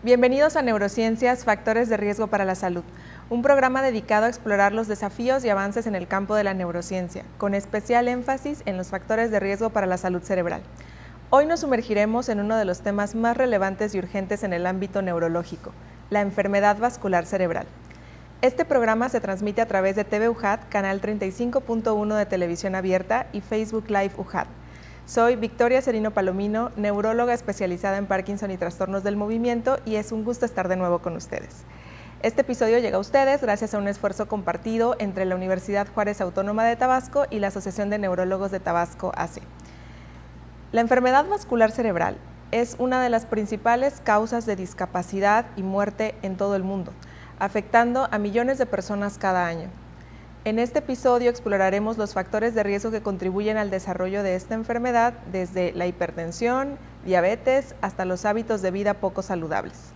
Bienvenidos a Neurociencias, Factores de Riesgo para la Salud, un programa dedicado a explorar los desafíos y avances en el campo de la neurociencia, con especial énfasis en los factores de riesgo para la salud cerebral. Hoy nos sumergiremos en uno de los temas más relevantes y urgentes en el ámbito neurológico, la enfermedad vascular cerebral. Este programa se transmite a través de TV UJAT, canal 35.1 de televisión abierta y Facebook Live UJAT. Soy Victoria Cerino Palomino, neuróloga especializada en Parkinson y trastornos del movimiento, y es un gusto estar de nuevo con ustedes. Este episodio llega a ustedes gracias a un esfuerzo compartido entre la Universidad Juárez Autónoma de Tabasco y la Asociación de Neurólogos de Tabasco, AC. La enfermedad vascular cerebral es una de las principales causas de discapacidad y muerte en todo el mundo, afectando a millones de personas cada año. En este episodio exploraremos los factores de riesgo que contribuyen al desarrollo de esta enfermedad, desde la hipertensión, diabetes, hasta los hábitos de vida poco saludables.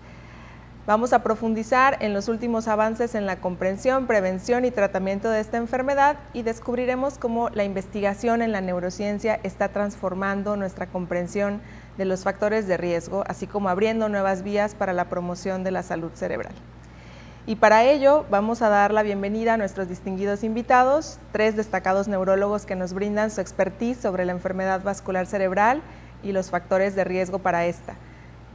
Vamos a profundizar en los últimos avances en la comprensión, prevención y tratamiento de esta enfermedad, y descubriremos cómo la investigación en la neurociencia está transformando nuestra comprensión de los factores de riesgo, así como abriendo nuevas vías para la promoción de la salud cerebral. Y para ello vamos a dar la bienvenida a nuestros distinguidos invitados, tres destacados neurólogos que nos brindan su expertise sobre la enfermedad vascular cerebral y los factores de riesgo para esta.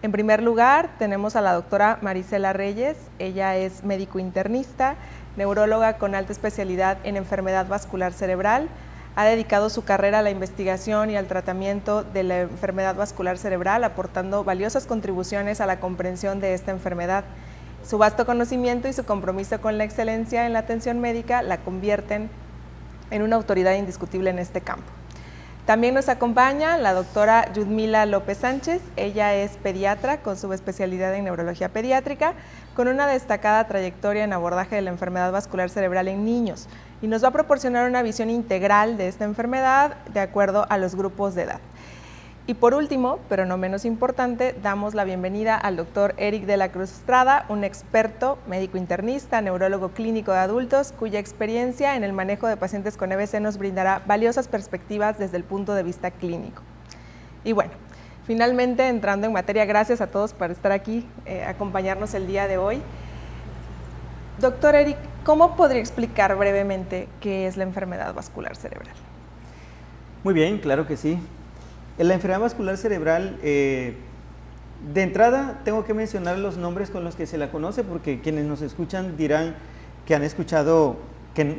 En primer lugar, tenemos a la doctora Marisela Reyes. Ella es médico internista, neuróloga con alta especialidad en enfermedad vascular cerebral. Ha dedicado su carrera a la investigación y al tratamiento de la enfermedad vascular cerebral, aportando valiosas contribuciones a la comprensión de esta enfermedad. Su vasto conocimiento y su compromiso con la excelencia en la atención médica la convierten en una autoridad indiscutible en este campo. También nos acompaña la doctora Yudmila López Sánchez. Ella es pediatra con subespecialidad en neurología pediátrica, con una destacada trayectoria en abordaje de la enfermedad vascular cerebral en niños, y nos va a proporcionar una visión integral de esta enfermedad de acuerdo a los grupos de edad. Y por último, pero no menos importante, damos la bienvenida al doctor Eric de la Cruz Estrada, un experto, médico internista, neurólogo clínico de adultos, cuya experiencia en el manejo de pacientes con EBC nos brindará valiosas perspectivas desde el punto de vista clínico. Y bueno, finalmente entrando en materia, gracias a todos por estar aquí, acompañarnos el día de hoy. Doctor Eric, ¿cómo podría explicar brevemente qué es la enfermedad vascular cerebral? Muy bien, claro que sí. La enfermedad vascular cerebral, de entrada tengo que mencionar los nombres con los que se la conoce, porque quienes nos escuchan dirán que han escuchado,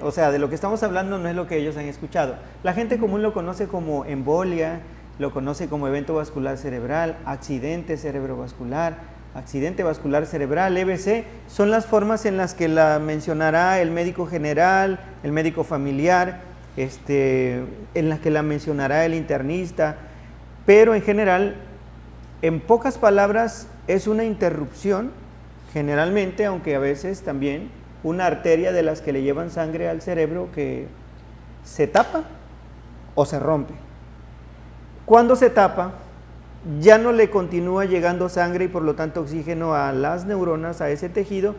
o sea, de lo que estamos hablando no es lo que ellos han escuchado. La gente común lo conoce como embolia, lo conoce como evento vascular cerebral, accidente cerebrovascular, accidente vascular cerebral, EBC, son las formas en las que la mencionará el médico general, el médico familiar, en las que la mencionará el internista. Pero en general, en pocas palabras, es una interrupción, generalmente, aunque a veces también, una arteria de las que le llevan sangre al cerebro que se tapa o se rompe. Cuando se tapa, ya no le continúa llegando sangre y por lo tanto oxígeno a las neuronas, a ese tejido,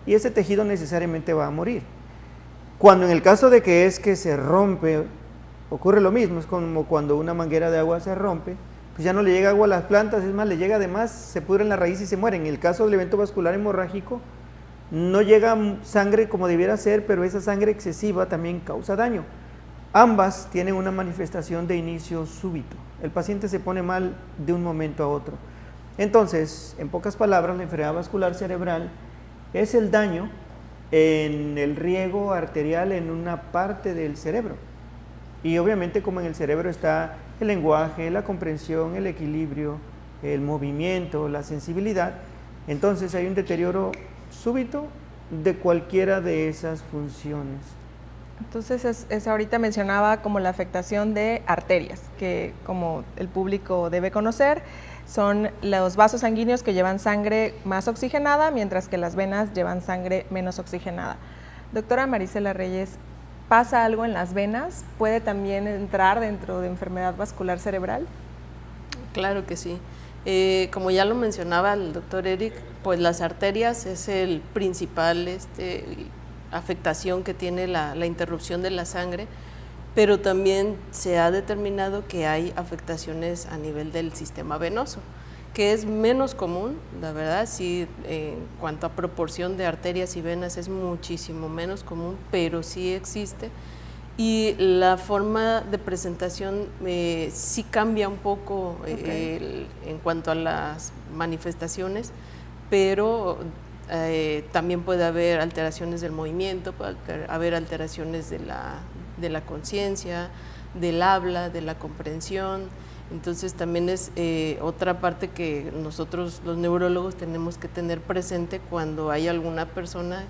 y ese tejido necesariamente va a morir. Cuando en el caso de que se rompe, ocurre lo mismo, es como cuando una manguera de agua se rompe, pues ya no le llega agua a las plantas, es más, le llega además, se pudre en la raíz y se muere. En el caso del evento vascular hemorrágico, no llega sangre como debiera ser, pero esa sangre excesiva también causa daño. Ambas tienen una manifestación de inicio súbito. El paciente se pone mal de un momento a otro. Entonces, en pocas palabras, la enfermedad vascular cerebral es el daño en el riego arterial en una parte del cerebro. Y obviamente, como en el cerebro está el lenguaje, la comprensión, el equilibrio, el movimiento, la sensibilidad, entonces hay un deterioro súbito de cualquiera de esas funciones. Entonces, ahorita mencionaba como la afectación de arterias, que como el público debe conocer, son los vasos sanguíneos que llevan sangre más oxigenada, mientras que las venas llevan sangre menos oxigenada. Doctora Marisela Reyes, ¿pasa algo en las venas? ¿Puede también entrar dentro de enfermedad vascular cerebral? Claro que sí. Como ya lo mencionaba el doctor Eric, pues las arterias es el principal afectación que tiene la interrupción de la sangre, pero también se ha determinado que hay afectaciones a nivel del sistema venoso, que es menos común, la verdad, sí, en cuanto a proporción de arterias y venas es muchísimo menos común, pero sí existe. Y la forma de presentación sí cambia un poco en cuanto a las manifestaciones, pero también puede haber alteraciones del movimiento, puede haber alteraciones de la conciencia, del habla, de la comprensión. Entonces también es otra parte que nosotros los neurólogos tenemos que tener presente cuando hay alguna persona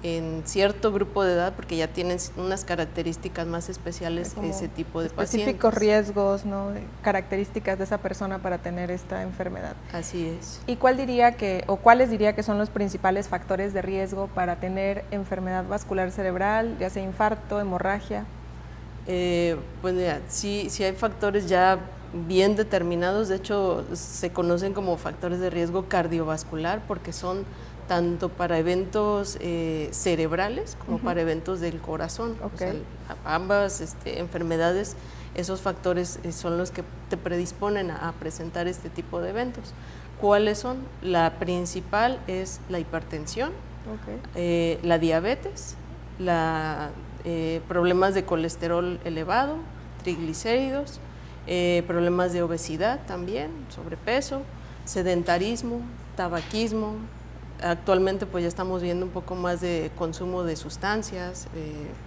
en cierto grupo de edad, porque ya tienen unas características más especiales ese tipo de pacientes. Específicos riesgos, ¿no? Características de esa persona para tener esta enfermedad. Así es. ¿Y cuáles diría que son los principales factores de riesgo para tener enfermedad vascular cerebral, ya sea infarto, hemorragia? Pues mira, sí hay factores ya bien determinados, de hecho se conocen como factores de riesgo cardiovascular porque son tanto para eventos cerebrales como para eventos del corazón. O sea, ambas enfermedades, esos factores son los que te predisponen a presentar este tipo de eventos. ¿Cuáles son? La principal es la hipertensión, la diabetes, problemas de colesterol elevado, triglicéridos, problemas de obesidad también, sobrepeso, sedentarismo, tabaquismo. Actualmente pues ya estamos viendo un poco más de consumo de sustancias,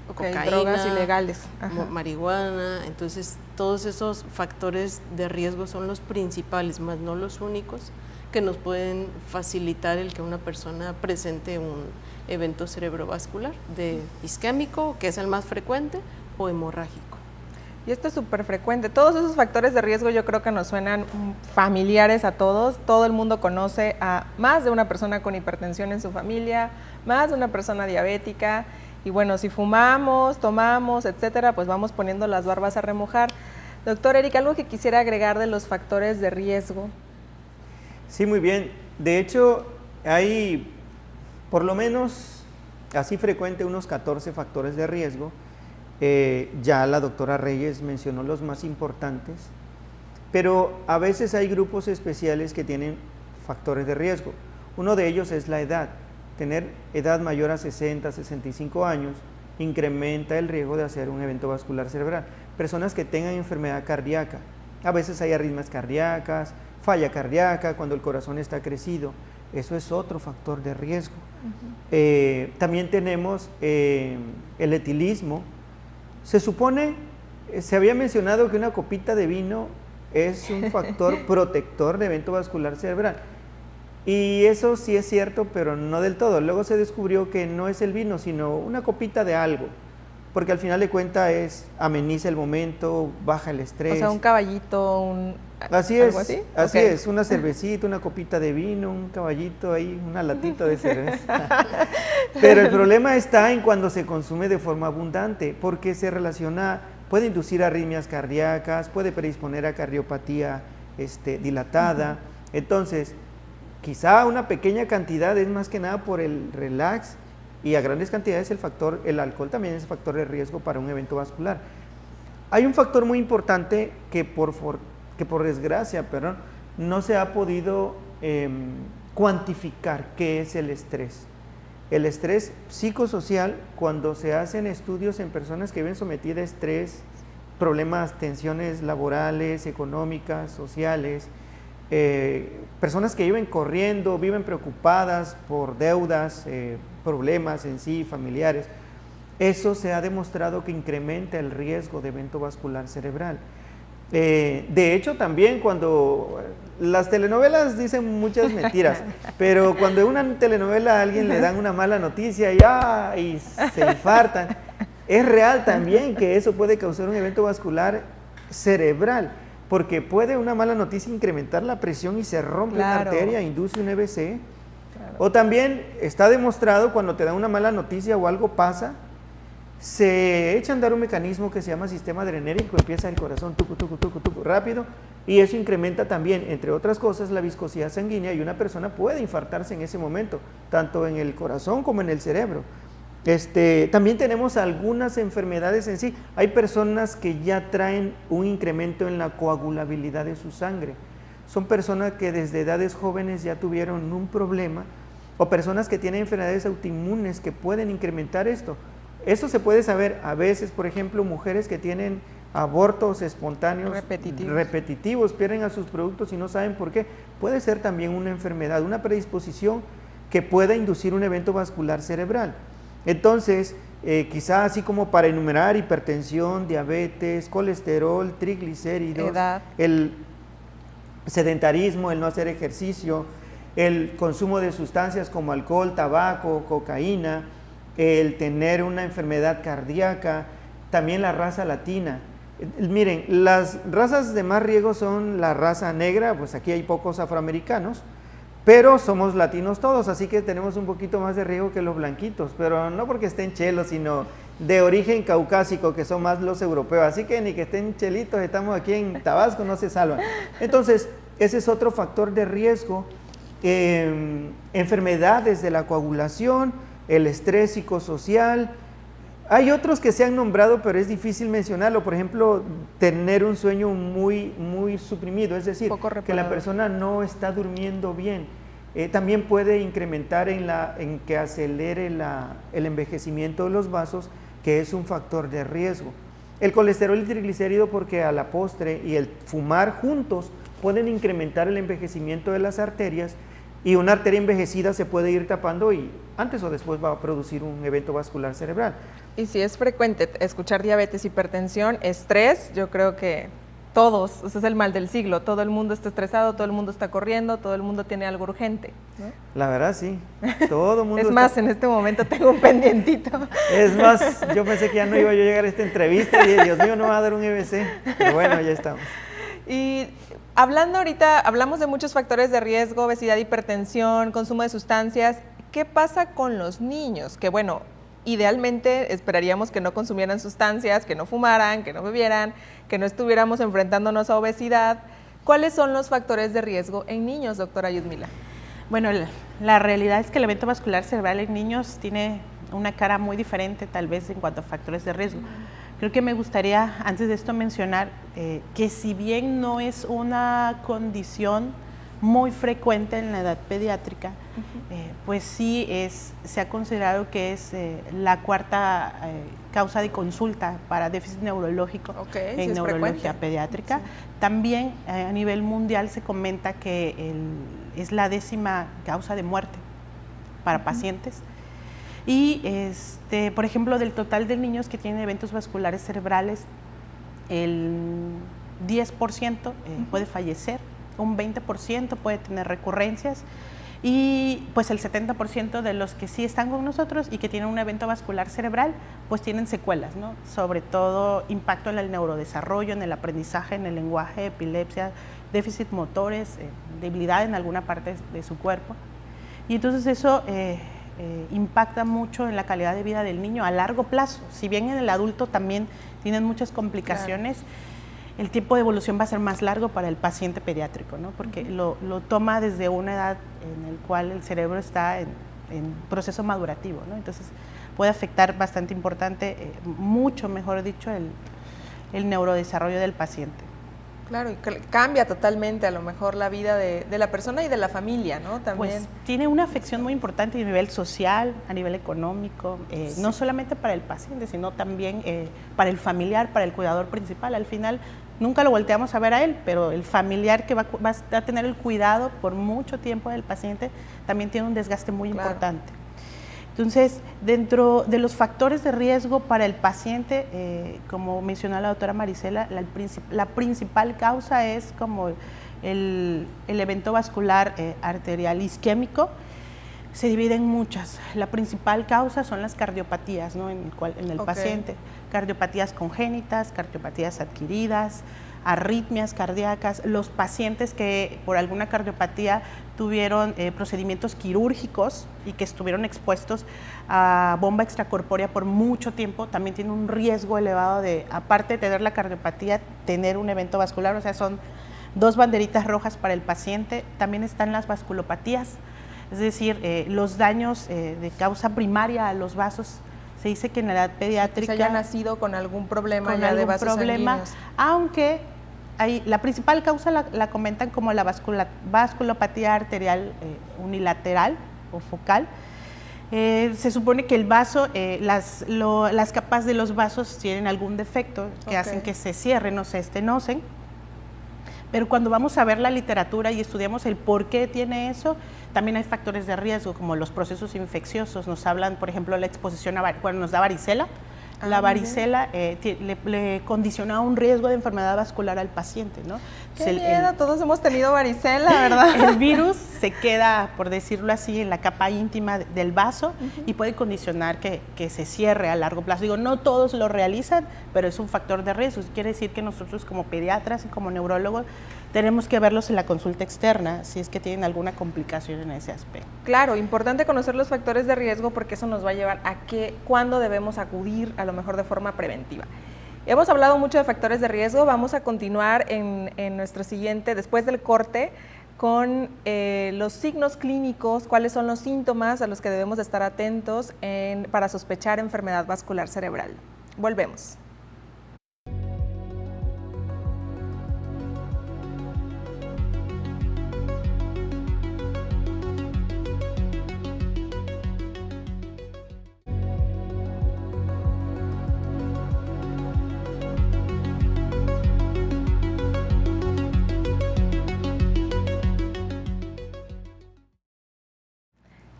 cocaína, drogas ilegales, marihuana. Entonces todos esos factores de riesgo son los principales, más no los únicos, que nos pueden facilitar el que una persona presente un evento cerebrovascular de isquémico, que es el más frecuente, o hemorrágico. Y esto es súper frecuente. Todos esos factores de riesgo yo creo que nos suenan familiares a todos. Todo el mundo conoce a más de una persona con hipertensión en su familia, más de una persona diabética. Y bueno, si fumamos, tomamos, etcétera, pues vamos poniendo las barbas a remojar. Doctor Eric, ¿algo que quisiera agregar de los factores de riesgo? Sí, muy bien. De hecho, hay por lo menos así frecuente unos 14 factores de riesgo. Ya la doctora Reyes mencionó los más importantes, pero a veces hay grupos especiales que tienen factores de riesgo. Uno de ellos es la edad. Tener edad mayor a 60, 65 años incrementa el riesgo de hacer un evento vascular cerebral. Personas que tengan enfermedad cardíaca, a veces hay arritmias cardíacas, falla cardíaca cuando el corazón está crecido, eso es otro factor de riesgo. También tenemos el etilismo. Se supone, se había mencionado que una copita de vino es un factor protector de evento vascular cerebral. Y eso sí es cierto, pero no del todo. Luego se descubrió que no es el vino, sino una copita de algo. Porque al final de cuentas ameniza el momento, baja el estrés. O sea, un caballito, Así ¿algo es, así? así es, una cervecita, una copita de vino, un caballito ahí, una latita de cerveza. Pero el problema está en cuando se consume de forma abundante, porque se relaciona, puede inducir arritmias cardíacas, puede predisponer a cardiopatía dilatada. Entonces, quizá una pequeña cantidad es más que nada por el relax, y a grandes cantidades el alcohol también es factor de riesgo para un evento vascular. Hay un factor muy importante que por desgracia, no se ha podido cuantificar, qué es el estrés. El estrés psicosocial, cuando se hacen estudios en personas que viven sometidas a estrés, problemas, tensiones laborales, económicas, sociales, personas que viven corriendo, viven preocupadas por deudas, problemas en sí, familiares, eso se ha demostrado que incrementa el riesgo de evento vascular cerebral. De hecho, también cuando las telenovelas dicen muchas mentiras, pero cuando en una telenovela a alguien le dan una mala noticia y se infartan, es real también que eso puede causar un evento vascular cerebral, porque puede una mala noticia incrementar la presión y se rompe una arteria, induce un EVC. O también está demostrado cuando te dan una mala noticia o algo pasa, se echa a andar un mecanismo que se llama sistema adrenérgico, empieza el corazón tucu, tucu, tucu, tucu, rápido, y eso incrementa también, entre otras cosas, la viscosidad sanguínea, y una persona puede infartarse en ese momento, tanto en el corazón como en el cerebro. También tenemos algunas enfermedades en sí. Hay personas que ya traen un incremento en la coagulabilidad de su sangre. son personas que desde edades jóvenes ya tuvieron un problema, o personas que tienen enfermedades autoinmunes que pueden incrementar esto. Eso se puede saber a veces, por ejemplo, mujeres que tienen abortos espontáneos repetitivos, pierden a sus productos y no saben por qué. Puede ser también una enfermedad, una predisposición que pueda inducir un evento vascular cerebral. Entonces, quizá así como para enumerar hipertensión, diabetes, colesterol, triglicéridos, el sedentarismo, el no hacer ejercicio, el consumo de sustancias como alcohol, tabaco, cocaína, el tener una enfermedad cardíaca, también la raza latina. Miren, las razas de más riesgo son la raza negra, pues aquí hay pocos afroamericanos, pero somos latinos todos, así que tenemos un poquito más de riesgo que los blanquitos, pero no porque estén chelos, sino de origen caucásico, que son más los europeos, así que ni que estén chelitos, estamos aquí en Tabasco, no se salvan. Entonces, ese es otro factor de riesgo. Enfermedades de la coagulación, el estrés psicosocial. Hay otros que se han nombrado, pero es difícil mencionarlo. Por ejemplo, tener un sueño muy suprimido, es decir, que la persona no está durmiendo bien. También puede incrementar en que acelere el envejecimiento de los vasos, que es un factor de riesgo. El colesterol y triglicérido, porque a la postre y el fumar juntos pueden incrementar el envejecimiento de las arterias, y una arteria envejecida se puede ir tapando y antes o después va a producir un evento vascular cerebral. Y si es frecuente escuchar diabetes, hipertensión, estrés, yo creo que todos, ese es el mal del siglo, todo el mundo está estresado, todo el mundo está corriendo, todo el mundo tiene algo urgente, ¿no? La verdad sí, todo el mundo es más, en este momento tengo un pendientito. Es más, yo pensé que ya no iba yo a llegar a esta entrevista y Dios mío, no me va a dar un EBC, pero bueno, ya estamos. Y hablando ahorita, hablamos de muchos factores de riesgo, obesidad, hipertensión, consumo de sustancias. ¿Qué pasa con los niños? Que bueno, idealmente esperaríamos que no consumieran sustancias, que no fumaran, que no bebieran, que no estuviéramos enfrentándonos a obesidad. ¿Cuáles son los factores de riesgo en niños, doctora Yudmila? Bueno, la realidad es que el evento vascular cerebral en niños tiene una cara muy diferente, tal vez en cuanto a factores de riesgo. Creo que me gustaría, antes de esto, mencionar que si bien no es una condición muy frecuente en la edad pediátrica, pues sí se ha considerado que es la cuarta causa de consulta para déficit neurológico en neurología pediátrica. Sí. También a nivel mundial se comenta que es la 10ª causa de muerte para pacientes. Y, por ejemplo, del total de niños que tienen eventos vasculares cerebrales, el 10% puede fallecer, un 20% puede tener recurrencias y pues el 70% de los que sí están con nosotros y que tienen un evento vascular cerebral, pues tienen secuelas, ¿no? Sobre todo impacto en el neurodesarrollo, en el aprendizaje, en el lenguaje, epilepsia, déficit motores, debilidad en alguna parte de su cuerpo. Y entonces eso impacta mucho en la calidad de vida del niño a largo plazo. Si bien en el adulto también tienen muchas complicaciones, claro, el tiempo de evolución va a ser más largo para el paciente pediátrico, ¿no? Porque lo toma desde una edad en la cual el cerebro está en proceso madurativo, ¿no? Entonces puede afectar bastante importante, mucho mejor dicho, el neurodesarrollo del paciente. Claro, y cambia totalmente a lo mejor la vida de la persona y de la familia, ¿no? También. Pues tiene una afección muy importante a nivel social, a nivel económico, sí, no solamente para el paciente, sino también para el familiar, para el cuidador principal. Al final nunca lo volteamos a ver a él, pero el familiar que va a tener el cuidado por mucho tiempo del paciente también tiene un desgaste muy importante. Entonces, dentro de los factores de riesgo para el paciente, como mencionó la doctora Marisela, la principal causa es como el evento vascular arterial isquémico. Se divide en muchas. La principal causa son las cardiopatías, ¿no? en el paciente. Cardiopatías congénitas, cardiopatías adquiridas, arritmias cardíacas, los pacientes que por alguna cardiopatía tuvieron procedimientos quirúrgicos y que estuvieron expuestos a bomba extracorpórea por mucho tiempo, también tienen un riesgo elevado de, aparte de tener la cardiopatía, tener un evento vascular, o sea, son dos banderitas rojas para el paciente. También están las vasculopatías, es decir, los daños de causa primaria a los vasos. Se dice que en la edad pediátrica... Se haya nacido con algún problema ya de vasos sanguíneos. Aunque la principal causa la comentan como la vasculopatía arterial unilateral o focal. Se supone que el vaso, las capas de los vasos tienen algún defecto que hacen que se cierren o se estenocen. Pero cuando vamos a ver la literatura y estudiamos el por qué tiene eso, también hay factores de riesgo, como los procesos infecciosos. Nos hablan, por ejemplo, la exposición cuando nos da varicela. La varicela le condiciona un riesgo de enfermedad vascular al paciente, ¿no? ¡Qué miedo! Todos hemos tenido varicela, ¿verdad? El virus se queda, por decirlo así, en la capa íntima del vaso y puede condicionar que se cierre a largo plazo. Digo, no todos lo realizan, pero es un factor de riesgo. Quiere decir que nosotros como pediatras y como neurólogos tenemos que verlos en la consulta externa si es que tienen alguna complicación en ese aspecto. Claro, importante conocer los factores de riesgo porque eso nos va a llevar a cuándo debemos acudir, a lo mejor de forma preventiva. Hemos hablado mucho de factores de riesgo, vamos a continuar en nuestro siguiente, después del corte, con los signos clínicos, cuáles son los síntomas a los que debemos estar atentos para sospechar enfermedad vascular cerebral. Volvemos.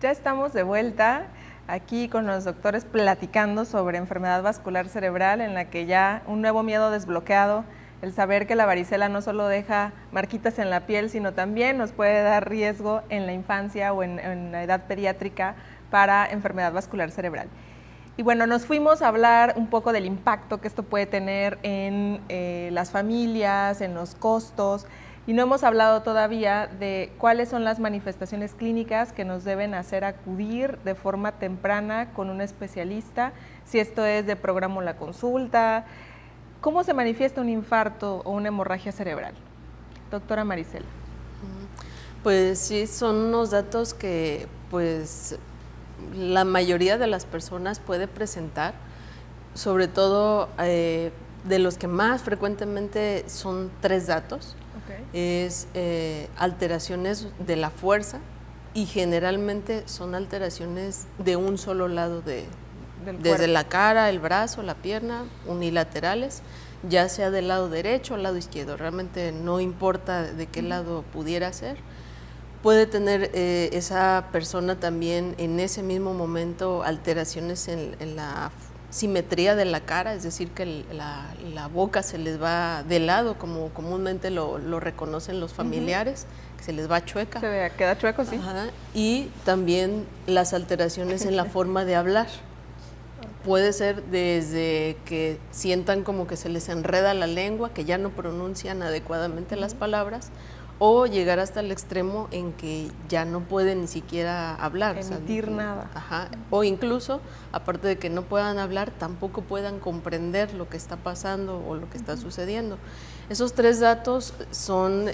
Ya estamos de vuelta aquí con los doctores platicando sobre enfermedad vascular cerebral, en la que ya un nuevo miedo desbloqueado, el saber que la varicela no solo deja marquitas en la piel, sino también nos puede dar riesgo en la infancia o en la edad pediátrica para enfermedad vascular cerebral. Y bueno, nos fuimos a hablar un poco del impacto que esto puede tener en las familias, en los costos, y no hemos hablado todavía de cuáles son las manifestaciones clínicas que nos deben hacer acudir de forma temprana con un especialista, si esto es de programa la consulta. ¿Cómo se manifiesta un infarto o una hemorragia cerebral? Doctora Marisela. Pues sí, son unos datos que pues la mayoría de las personas puede presentar, sobre todo de los que más frecuentemente son 3 datos. Es alteraciones de la fuerza y generalmente son alteraciones de un solo lado desde la cara, el brazo, la pierna, unilaterales, ya sea del lado derecho o lado izquierdo, realmente no importa de qué lado pudiera ser. Puede tener esa persona también en ese mismo momento alteraciones en la simetría de la cara, es decir, que la boca se les va de lado, como comúnmente lo reconocen los familiares, que se les va chueca. Queda chueco, sí. Ajá. Y también las alteraciones en la forma de hablar. Puede ser desde que sientan como que se les enreda la lengua, que ya no pronuncian adecuadamente las palabras, o llegar hasta el extremo en que ya no pueden ni siquiera hablar. Emitir nada. Ajá. O incluso, aparte de que no puedan hablar, tampoco puedan comprender lo que está pasando o lo que está sucediendo. Esos 3 datos son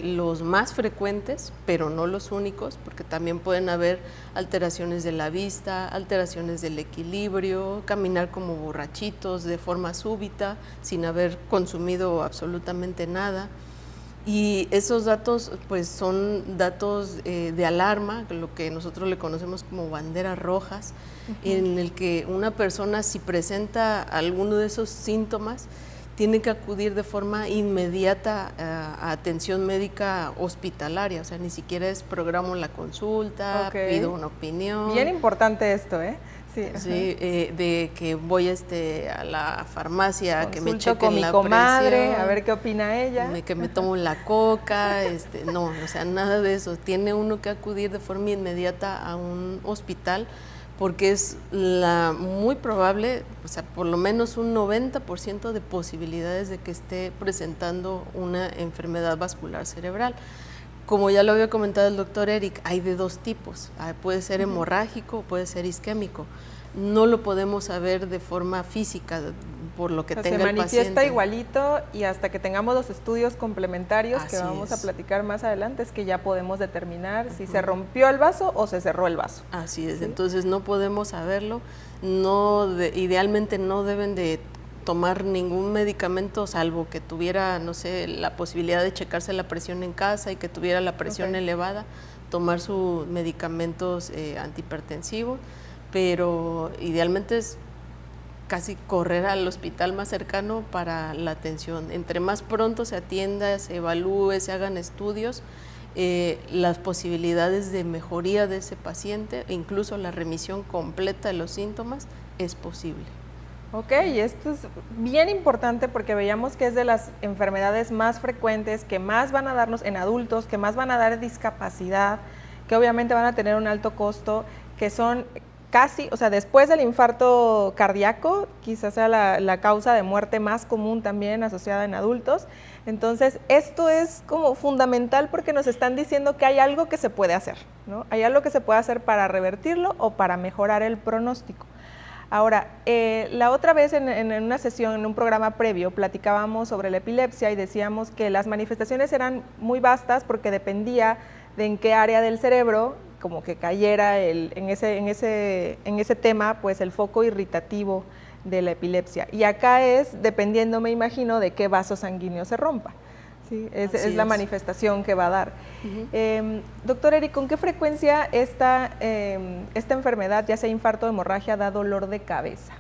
los más frecuentes, pero no los únicos, porque también pueden haber alteraciones de la vista, alteraciones del equilibrio, caminar como borrachitos de forma súbita, sin haber consumido absolutamente nada. Y esos datos pues son datos de alarma, lo que nosotros le conocemos como banderas rojas, en el que una persona, si presenta alguno de esos síntomas, tiene que acudir de forma inmediata a atención médica hospitalaria, o sea, ni siquiera es programo la consulta, pido una opinión. Bien importante esto, ¿eh? Sí, de que voy a la farmacia, consulto que me chequen con mi la comadre, presión, a ver qué opina ella. que me tomo la coca, no, o sea, nada de eso. Tiene uno que acudir de forma inmediata a un hospital, porque es muy probable, o sea, por lo menos un 90% de posibilidades de que esté presentando una enfermedad vascular cerebral. Como ya lo había comentado el doctor Eric, hay de 2 tipos, puede ser hemorrágico o puede ser isquémico. No lo podemos saber de forma física por lo que tenga el paciente. Se manifiesta igualito y hasta que tengamos los estudios complementarios que vamos a platicar más adelante es que ya podemos determinar si se rompió el vaso o se cerró el vaso. Así es, ¿sí? Entonces no podemos saberlo, idealmente no deben de tomar ningún medicamento, salvo que tuviera, no sé, la posibilidad de checarse la presión en casa y que tuviera la presión elevada, tomar sus medicamentos antihipertensivos, pero idealmente es casi correr al hospital más cercano para la atención. Entre más pronto se atienda, se evalúe, se hagan estudios, las posibilidades de mejoría de ese paciente, e incluso la remisión completa de los síntomas, es posible. Ok, esto es bien importante porque veíamos que es de las enfermedades más frecuentes, que más van a darnos en adultos, que más van a dar discapacidad, que obviamente van a tener un alto costo, que son casi, o sea, después del infarto cardíaco, quizás sea la causa de muerte más común también asociada en adultos. Entonces, esto es como fundamental porque nos están diciendo que hay algo que se puede hacer, ¿no? Hay algo que se puede hacer para revertirlo o para mejorar el pronóstico. Ahora, la otra vez en una sesión, en un programa previo, platicábamos sobre la epilepsia y decíamos que las manifestaciones eran muy vastas porque dependía de en qué área del cerebro como que cayera en ese tema, pues el foco irritativo de la epilepsia. Y acá es dependiendo, me imagino, de qué vaso sanguíneo se rompa. ¿Sí? Es la manifestación que va a dar. Doctor Eric, ¿con qué frecuencia esta enfermedad, ya sea infarto o hemorragia, da dolor de cabeza?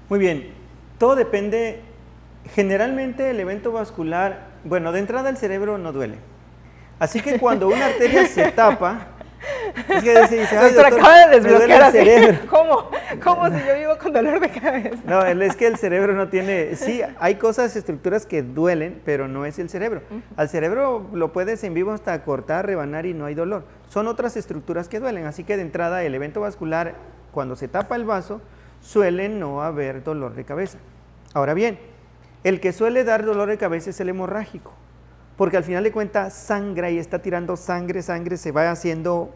Muy bien, todo depende. Generalmente el evento vascular, bueno, de entrada el cerebro no duele. Así que cuando una arteria se tapa, es que dice, ay, doctor, acaba de desbloquear el cerebro. ¿Cómo si yo vivo con dolor de cabeza? No, es que el cerebro no tiene, sí, hay cosas, estructuras que duelen, pero no es el cerebro. Al cerebro lo puedes en vivo hasta cortar, rebanar y no hay dolor. Son otras estructuras que duelen, así que de entrada el evento vascular, cuando se tapa el vaso, suele no haber dolor de cabeza. Ahora bien, el que suele dar dolor de cabeza es el hemorrágico, porque al final de cuentas sangra y está tirando sangre, se va haciendo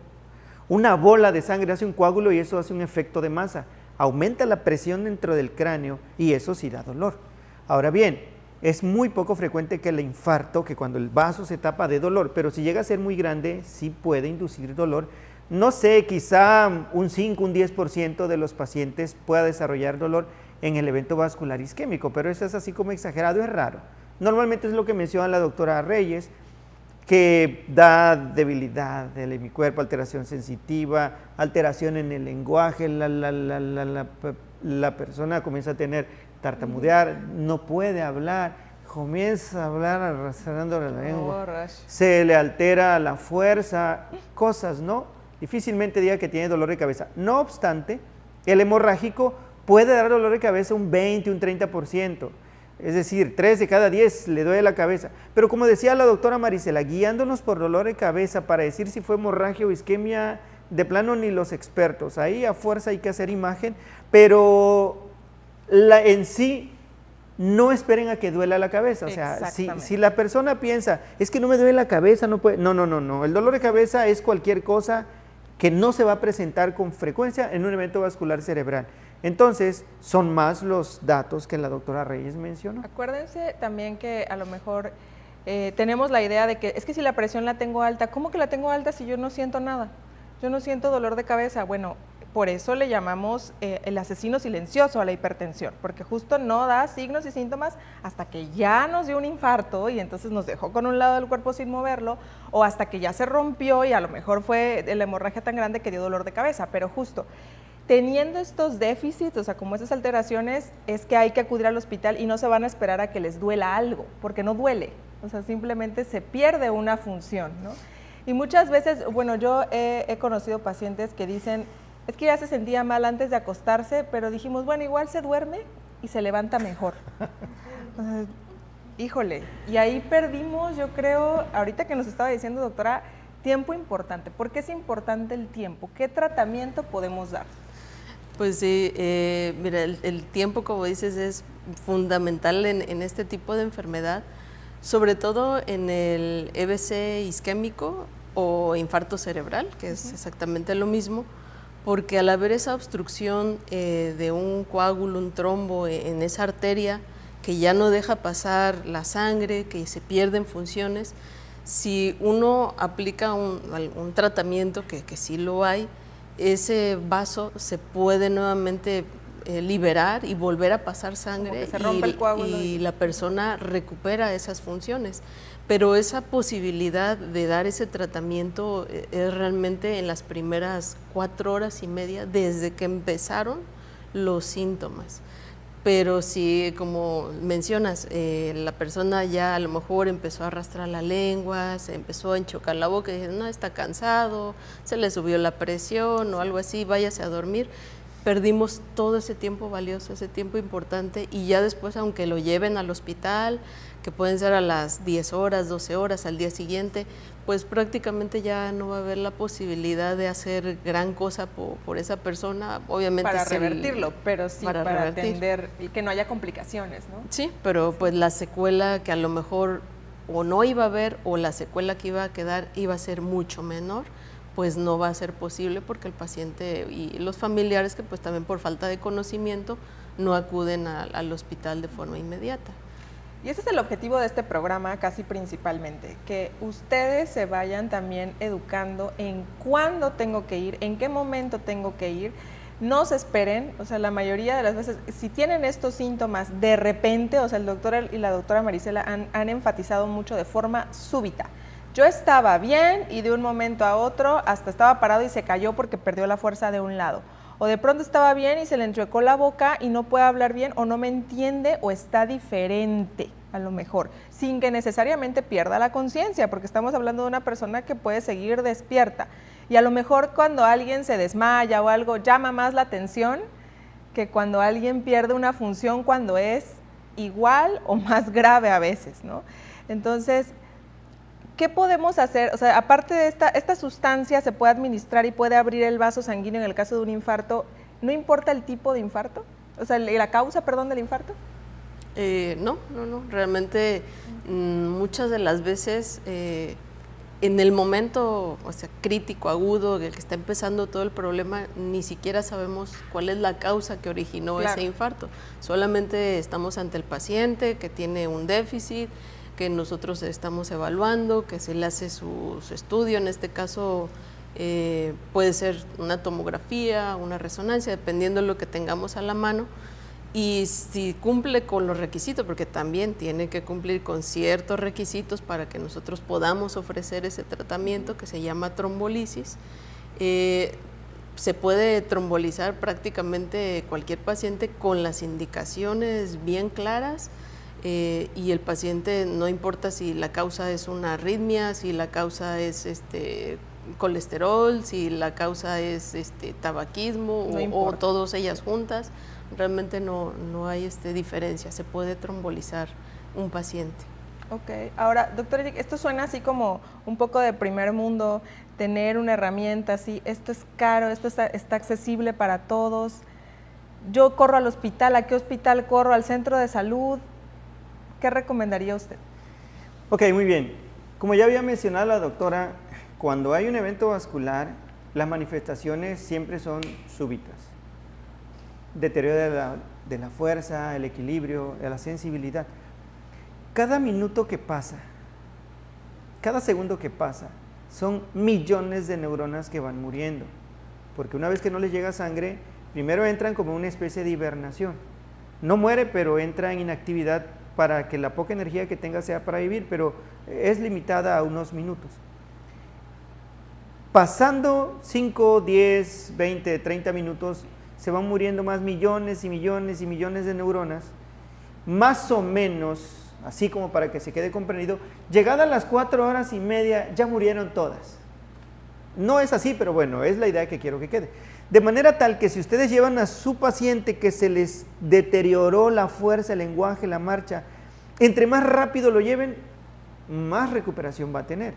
una bola de sangre, hace un coágulo y eso hace un efecto de masa. Aumenta la presión dentro del cráneo y eso sí da dolor. Ahora bien, es muy poco frecuente que el infarto, que cuando el vaso se tapa dé dolor, pero si llega a ser muy grande sí puede inducir dolor. No sé, quizá un 5, un 10% de los pacientes pueda desarrollar dolor en el evento vascular isquémico, pero eso es así como exagerado, es raro. Normalmente es lo que menciona la doctora Reyes, que da debilidad del hemicuerpo, alteración sensitiva, alteración en el lenguaje, la persona comienza a tener tartamudear, no puede hablar, comienza a hablar arrastrando la lengua, se le altera la fuerza, cosas, ¿no? Difícilmente diga que tiene dolor de cabeza. No obstante, el hemorrágico puede dar dolor de cabeza un 20, un 30%. Es decir, 3 de cada 10 le duele la cabeza. Pero como decía la doctora Marisela, guiándonos por dolor de cabeza para decir si fue hemorragia o isquemia, de plano ni los expertos. Ahí a fuerza hay que hacer imagen, pero en sí no esperen a que duela la cabeza. O sea, si la persona piensa, es que no me duele la cabeza, no puede. No. El dolor de cabeza es cualquier cosa que no se va a presentar con frecuencia en un evento vascular cerebral. Entonces, son más los datos que la doctora Reyes mencionó. Acuérdense también que a lo mejor tenemos la idea de que es que si la presión la tengo alta, ¿cómo que la tengo alta si yo no siento nada? Yo no siento dolor de cabeza. Bueno, por eso le llamamos el asesino silencioso a la hipertensión, porque justo no da signos y síntomas hasta que ya nos dio un infarto y entonces nos dejó con un lado del cuerpo sin moverlo, o hasta que ya se rompió y a lo mejor fue la hemorragia tan grande que dio dolor de cabeza, pero justo teniendo estos déficits, o sea, como esas alteraciones, es que hay que acudir al hospital y no se van a esperar a que les duela algo, porque no duele, o sea, simplemente se pierde una función, ¿no? Y muchas veces, bueno, yo he conocido pacientes que dicen, es que ya se sentía mal antes de acostarse, pero dijimos, bueno, igual se duerme y se levanta mejor. O sea, híjole, y ahí perdimos, yo creo, ahorita que nos estaba diciendo, doctora, tiempo importante. ¿Por qué es importante el tiempo? ¿Qué tratamiento podemos dar? Pues sí, mira, el tiempo, como dices, es fundamental en este tipo de enfermedad, sobre todo en el EBC isquémico o infarto cerebral, que es exactamente lo mismo, porque al haber esa obstrucción de un coágulo, un trombo en esa arteria, que ya no deja pasar la sangre, que se pierden funciones, si uno aplica un tratamiento, que sí lo hay, ese vaso se puede nuevamente liberar y volver a pasar sangre, como que se rompe el coágulo y la persona recupera esas funciones. Pero esa posibilidad de dar ese tratamiento es realmente en las primeras 4 horas y media desde que empezaron los síntomas. Pero si, como mencionas, la persona ya a lo mejor empezó a arrastrar la lengua, se empezó a enchocar la boca y dice, no, está cansado, se le subió la presión o algo así, váyase a dormir, perdimos todo ese tiempo valioso, ese tiempo importante, y ya después, aunque lo lleven al hospital, que pueden ser a las 10 horas, 12 horas, al día siguiente, pues prácticamente ya no va a haber la posibilidad de hacer gran cosa por esa persona, obviamente. Para revertirlo, pero sí para revertir. atender y que no haya complicaciones, ¿no? Sí, pero pues la secuela que a lo mejor o no iba a haber o la secuela que iba a quedar iba a ser mucho menor, pues no va a ser posible porque el paciente y los familiares, que pues también por falta de conocimiento no acuden al hospital de forma inmediata. Y ese es el objetivo de este programa casi principalmente, que ustedes se vayan también educando en cuándo tengo que ir, en qué momento tengo que ir. No se esperen, o sea, la mayoría de las veces, si tienen estos síntomas de repente, o sea, el doctor y la doctora Marisela han enfatizado mucho de forma súbita. Yo estaba bien y de un momento a otro hasta estaba parado y se cayó porque perdió la fuerza de un lado. O de pronto estaba bien y se le enchuecó la boca y no puede hablar bien o no me entiende o está diferente a lo mejor, sin que necesariamente pierda la conciencia, porque estamos hablando de una persona que puede seguir despierta. Y a lo mejor cuando alguien se desmaya o algo llama más la atención que cuando alguien pierde una función cuando es igual o más grave a veces, ¿no? Entonces, ¿qué podemos hacer? O sea, aparte de esta sustancia se puede administrar y puede abrir el vaso sanguíneo en el caso de un infarto, ¿no importa el tipo de infarto? O sea, la causa, perdón, del infarto. No, realmente muchas de las veces en el momento, o sea, crítico, agudo, el que está empezando todo el problema, ni siquiera sabemos cuál es la causa que originó ese infarto. Solamente estamos ante el paciente que tiene un déficit, que nosotros estamos evaluando, que se le hace su estudio, en este caso puede ser una tomografía, una resonancia, dependiendo de lo que tengamos a la mano, y si cumple con los requisitos, porque también tiene que cumplir con ciertos requisitos para que nosotros podamos ofrecer ese tratamiento que se llama trombolisis. Se puede trombolizar prácticamente cualquier paciente con las indicaciones bien claras, y el paciente, no importa si la causa es una arritmia, si la causa es colesterol, si la causa es tabaquismo o todas ellas juntas, realmente no hay diferencia, se puede trombolizar un paciente. Ok, ahora, doctor Eric, esto suena así como un poco de primer mundo, tener una herramienta así, esto es caro, esto está accesible para todos. Yo corro al hospital, ¿a qué hospital corro? ¿Al centro de salud? ¿Qué recomendaría usted? Ok, muy bien. Como ya había mencionado la doctora, cuando hay un evento vascular, las manifestaciones siempre son súbitas. Deterioro de la fuerza, el equilibrio, de la sensibilidad. Cada minuto que pasa, cada segundo que pasa, son millones de neuronas que van muriendo. Porque una vez que no les llega sangre, primero entran como una especie de hibernación. No muere, pero entra en inactividad para que la poca energía que tenga sea para vivir, pero es limitada a unos minutos. Pasando 5, 10, 20, 30 minutos, se van muriendo más millones y millones y millones de neuronas, más o menos, así como para que se quede comprendido, llegada a las 4 horas y media ya murieron todas. No es así, pero bueno, es la idea que quiero que quede. De manera tal que si ustedes llevan a su paciente que se les deterioró la fuerza, el lenguaje, la marcha, entre más rápido lo lleven, más recuperación va a tener.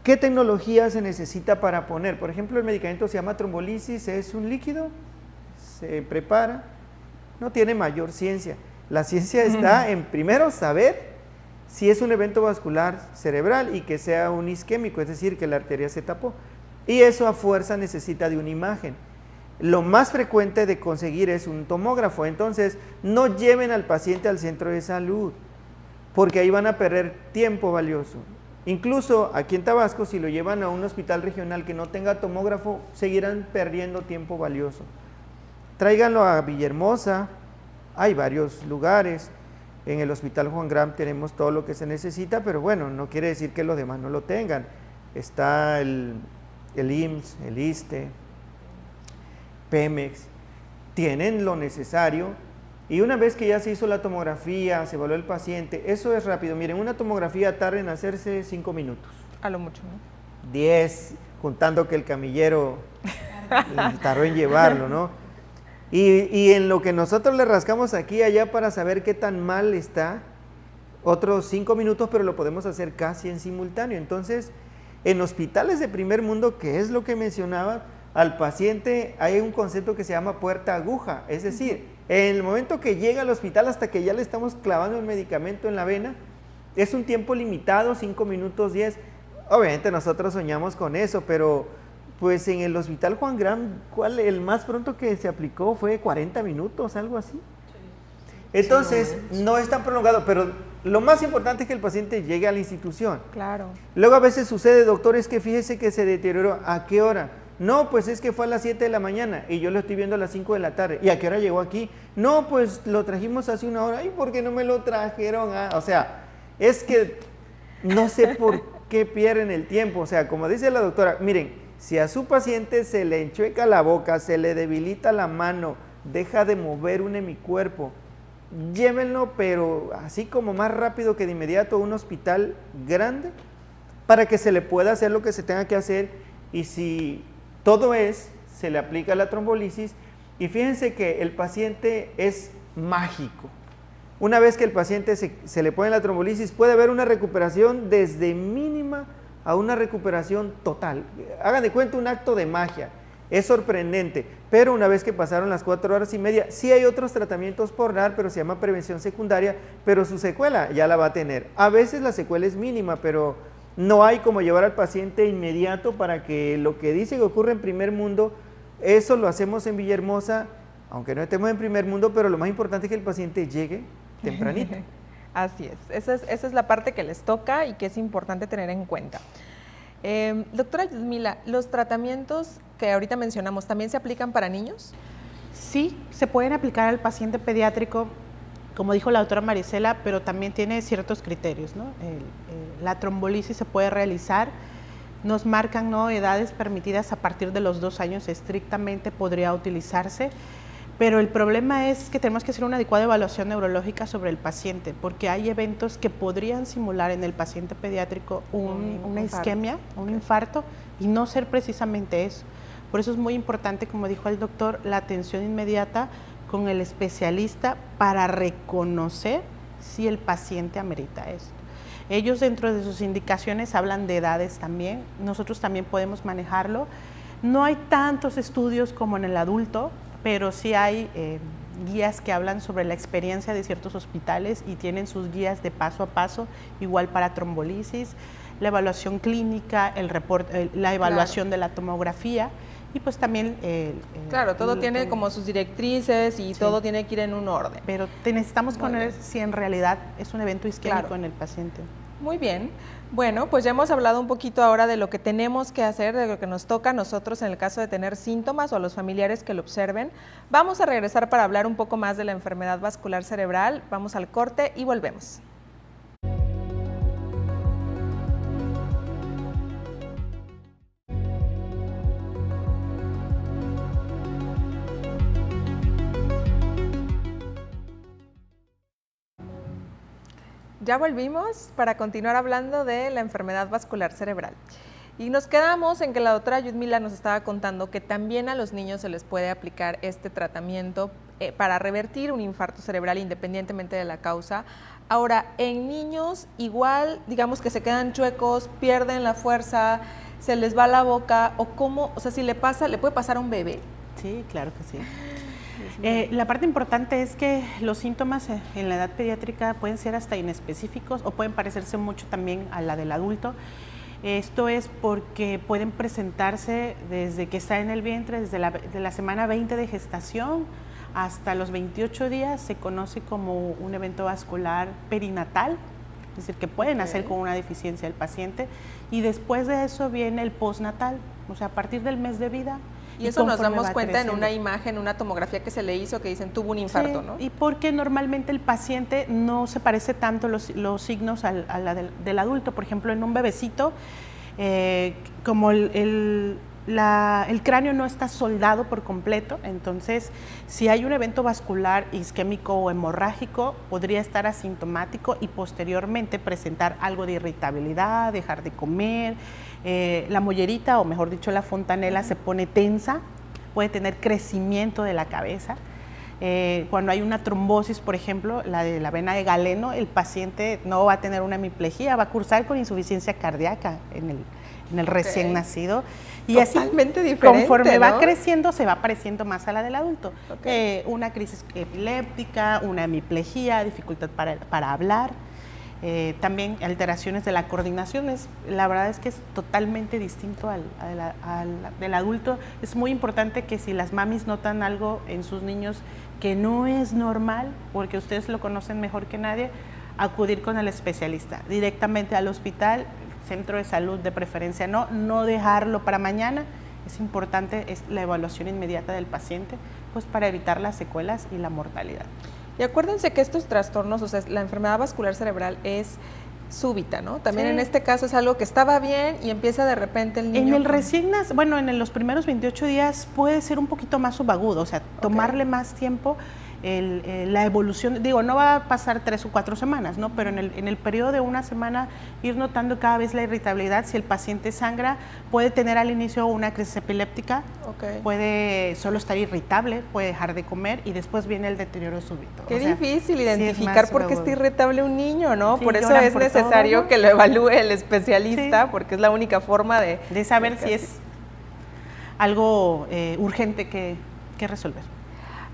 ¿Qué tecnología se necesita para poner? Por ejemplo, el medicamento se llama trombolisis, es un líquido, se prepara, no tiene mayor ciencia. La ciencia está en primero saber si es un evento vascular cerebral y que sea un isquémico, es decir, que la arteria se tapó. Y eso a fuerza necesita de una imagen. Lo más frecuente de conseguir es un tomógrafo. Entonces, no lleven al paciente al centro de salud, porque ahí van a perder tiempo valioso. Incluso aquí en Tabasco, si lo llevan a un hospital regional que no tenga tomógrafo, seguirán perdiendo tiempo valioso. tráiganlo a Villahermosa, hay varios lugares. En el Hospital Juan Graham tenemos todo lo que se necesita, pero bueno, no quiere decir que los demás no lo tengan. Está el IMSS, el ISSSTE, Pemex, tienen lo necesario, y una vez que ya se hizo la tomografía, se evaluó el paciente, eso es rápido. Miren, una tomografía tarda en hacerse 5 minutos. A lo mucho, ¿no? 10, juntando que el camillero tardó en llevarlo, ¿no? Y en lo que nosotros le rascamos aquí y allá para saber qué tan mal está, otros 5 minutos, pero lo podemos hacer casi en simultáneo. Entonces, en hospitales de primer mundo, que es lo que mencionaba, al paciente hay un concepto que se llama puerta aguja, es decir, en el momento que llega al hospital hasta que ya le estamos clavando el medicamento en la vena, es un tiempo limitado, 5 minutos 10. Obviamente nosotros soñamos con eso, pero pues en el Hospital Juan Graham, el más pronto que se aplicó fue 40 minutos, algo así. Entonces, no es tan prolongado, pero lo más importante es que el paciente llegue a la institución. Claro. Luego a veces sucede, doctor, es que fíjese que se deterioró. ¿A qué hora? No, pues es que fue a las 7 de la mañana y yo lo estoy viendo a las 5 de la tarde. ¿Y a qué hora llegó aquí? No, pues lo trajimos hace una hora. ¿Y por qué no me lo trajeron? O sea, es que no sé por qué pierden el tiempo. O sea, como dice la doctora, miren, si a su paciente se le enchueca la boca, se le debilita la mano, deja de mover un hemicuerpo, llévenlo, pero así como más rápido que de inmediato a un hospital grande para que se le pueda hacer lo que se tenga que hacer, y si todo se le aplica la trombolisis, y fíjense que el paciente es mágico. Una vez que el paciente se le pone la trombolisis, puede haber una recuperación desde mínima a una recuperación total. Hagan de cuenta un acto de magia, es sorprendente, pero una vez que pasaron las 4 horas y media, sí hay otros tratamientos por dar, pero se llama prevención secundaria, pero su secuela ya la va a tener. A veces la secuela es mínima, pero no hay como llevar al paciente inmediato para que lo que dice que ocurre en primer mundo, eso lo hacemos en Villahermosa, aunque no estemos en primer mundo, pero lo más importante es que el paciente llegue tempranito. Así es, esa es la parte que les toca y que es importante tener en cuenta. Doctora Yudmila, ¿los tratamientos que ahorita mencionamos también se aplican para niños? Sí, se pueden aplicar al paciente pediátrico, como dijo la doctora Marisela, pero también tiene ciertos criterios, ¿no? La trombolisis se puede realizar, nos marcan, ¿no?, edades permitidas a partir de los 2 años, estrictamente podría utilizarse. Pero el problema es que tenemos que hacer una adecuada evaluación neurológica sobre el paciente, porque hay eventos que podrían simular en el paciente pediátrico una isquemia, un infarto, y no ser precisamente eso. Por eso es muy importante, como dijo el doctor, la atención inmediata con el especialista para reconocer si el paciente amerita esto. Ellos, dentro de sus indicaciones, hablan de edades también. Nosotros también podemos manejarlo. No hay tantos estudios como en el adulto, pero sí hay guías que hablan sobre la experiencia de ciertos hospitales y tienen sus guías de paso a paso, igual para trombolisis, la evaluación clínica, el reporte, la evaluación de la tomografía, y pues también... claro, todo tiene como sus directrices y todo tiene que ir en un orden. Pero necesitamos conocer si en realidad es un evento isquémico en el paciente. Muy bien. Bueno, pues ya hemos hablado un poquito ahora de lo que tenemos que hacer, de lo que nos toca a nosotros en el caso de tener síntomas o a los familiares que lo observen. Vamos a regresar para hablar un poco más de la enfermedad vascular cerebral. Vamos al corte y volvemos. Ya volvimos para continuar hablando de la enfermedad vascular cerebral. Y nos quedamos en que la doctora Yudmila nos estaba contando que también a los niños se les puede aplicar este tratamiento para revertir un infarto cerebral independientemente de la causa. Ahora, en niños igual, digamos que se quedan chuecos, pierden la fuerza, se les va la boca, o cómo, o sea, si le pasa, ¿le puede pasar a un bebé? Sí, claro que sí. La parte importante es que los síntomas en la edad pediátrica pueden ser hasta inespecíficos o pueden parecerse mucho también a la del adulto. Esto es porque pueden presentarse desde que está en el vientre, desde la semana 20 de gestación hasta los 28 días, se conoce como un evento vascular perinatal, es decir, que pueden hacer con una deficiencia del paciente, y después de eso viene el postnatal, o sea, a partir del mes de vida. Y eso nos conforme damos va cuenta en creciendo. una imagen, una tomografía que se le hizo que dicen tuvo un infarto, Sí, ¿no? y porque normalmente el paciente no se parece tanto los signos a la del adulto. Por ejemplo, en un bebecito, como el cráneo no está soldado por completo, entonces si hay un evento vascular isquémico o hemorrágico, podría estar asintomático y posteriormente presentar algo de irritabilidad, dejar de comer, la mollerita, o mejor dicho la fontanela, se pone tensa, puede tener crecimiento de la cabeza. Cuando hay una trombosis, por ejemplo, la de la vena de Galeno, el paciente no va a tener una hemiplegia, va a cursar con insuficiencia cardíaca en el recién nacido. Y Totalmente así, diferente, conforme va ¿no? creciendo, se va pareciendo más a la del adulto. Ok. Una crisis epiléptica, una hemiplegia, dificultad para hablar. También alteraciones de la coordinación, la verdad es que es totalmente distinto al del adulto. Es muy importante que si las mamis notan algo en sus niños que no es normal, porque ustedes lo conocen mejor que nadie, acudir con el especialista, directamente al hospital, centro de salud de preferencia, no dejarlo para mañana. Es importante la evaluación inmediata del paciente, pues para evitar las secuelas y la mortalidad. Y acuérdense que estos trastornos, o sea, la enfermedad vascular cerebral es súbita, ¿no? También Sí. en este caso es algo que estaba bien y empieza de repente el niño. En el recién nacido, bueno, en los primeros 28 días puede ser un poquito más subagudo, o sea, tomarle más tiempo la evolución. Digo, no va a pasar 3 o 4 semanas, ¿no? Pero en el periodo de una semana ir notando cada vez la irritabilidad. Si el paciente sangra, puede tener al inicio una crisis epiléptica, puede solo estar irritable, puede dejar de comer y después viene el deterioro súbito. Qué O sea, difícil sí identificar es por qué está irritable un niño, ¿no? Sí, por eso lloran es por necesario todo, ¿no? que lo evalúe el especialista, Sí. porque es la única forma de saber si es algo urgente que resolver.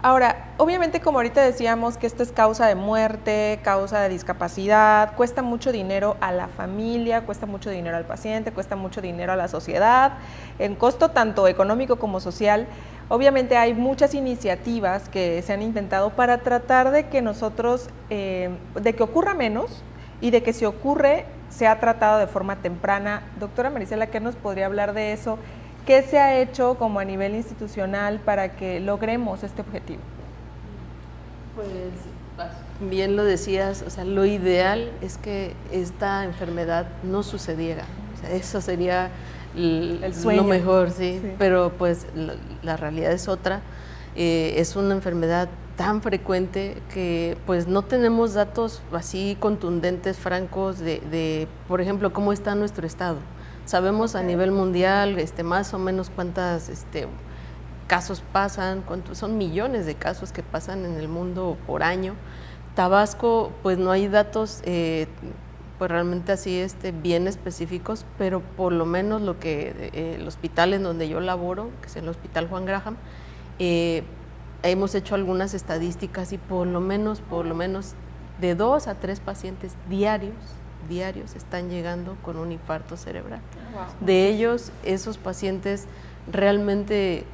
Ahora, obviamente como ahorita decíamos que esto es causa de muerte, causa de discapacidad, cuesta mucho dinero a la familia, cuesta mucho dinero al paciente, cuesta mucho dinero a la sociedad, en costo tanto económico como social. Obviamente hay muchas iniciativas que se han intentado para tratar de que nosotros, de que ocurra menos y de que si ocurre sea tratado de forma temprana. Doctora Marisela, ¿qué nos podría hablar de eso? ¿Qué se ha hecho como a nivel institucional para que logremos este objetivo? Pues bien lo decías, o sea, lo ideal es que esta enfermedad no sucediera. O sea, eso sería el sueño. lo mejor, sí. Pero pues la realidad es otra. Es una enfermedad tan frecuente que pues no tenemos datos así contundentes, francos de por ejemplo, cómo está nuestro estado. Sabemos a nivel mundial más o menos cuántas casos pasan, son millones de casos que pasan en el mundo por año. Tabasco, pues no hay datos pues realmente así bien específicos, pero por lo menos lo que el hospital en donde yo laboro, que es el Hospital Juan Graham, hemos hecho algunas estadísticas y por lo menos de 2 a 3 pacientes diarios están llegando con un infarto cerebral. Wow. De ellos, esos pacientes realmente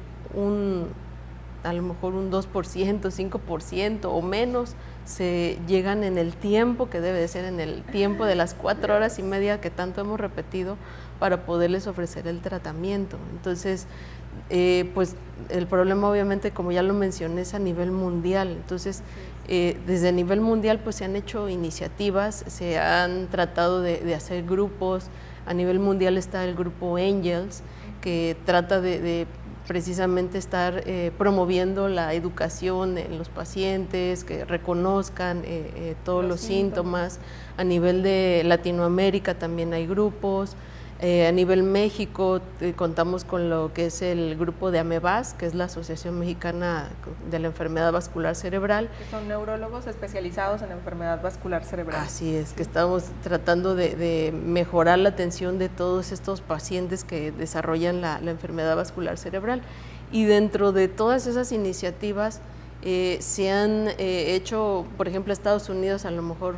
a lo mejor un 2%, 5% o menos se llegan en el tiempo que debe de ser, en el tiempo de las 4 horas y media que tanto hemos repetido para poderles ofrecer el tratamiento. Entonces, pues el problema obviamente, como ya lo mencioné, es a nivel mundial. Entonces, desde el nivel mundial pues se han hecho iniciativas, se han tratado de hacer grupos. A nivel mundial está el grupo Angels, que trata de precisamente estar promoviendo la educación en los pacientes, que reconozcan todos los síntomas. A nivel de Latinoamérica también hay grupos. A nivel México contamos con lo que es el grupo de AMEVAS, que es la Asociación Mexicana de la Enfermedad Vascular Cerebral. Que son neurólogos especializados en enfermedad vascular cerebral. Así es, que estamos tratando de mejorar la atención de todos estos pacientes que desarrollan la enfermedad vascular cerebral. Y dentro de todas esas iniciativas se han hecho, por ejemplo, Estados Unidos a lo mejor